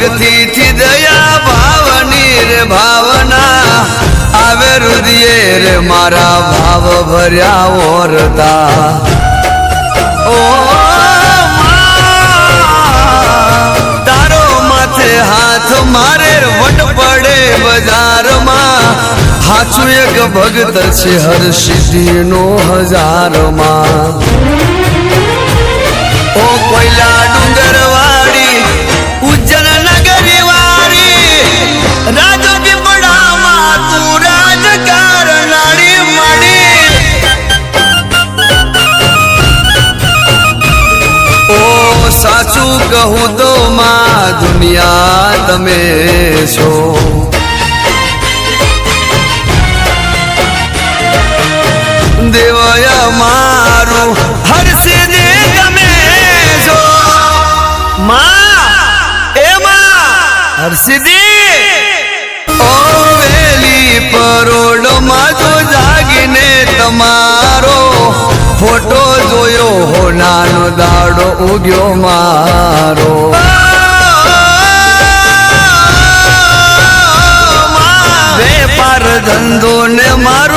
भक्ति थी दया भावनी रे भावना आवे हृदये रे मारा भाव भर्या ओरता ओ तारो माथे हाथ मारे वट पड़े बाजार में हाचू एक भगत छे हर सिद्धि नो हजार में ओ कोयला डूंगर वाड़ी उज्जैन नगरी वाड़ी राज पिपड़ा मा तू राजकार नाड़ी माड़ी ओ साचू कहूं तो मां दुनिया तमे छो देवया मारू हर सिद्धि तमे छो मां ए मां हर सिद्धि ओ वेली परोड मां जो जागीने तमारो फोटो जोयो हो नानो दाड़ो उग्यो मारो वेपार धंधो ने मारो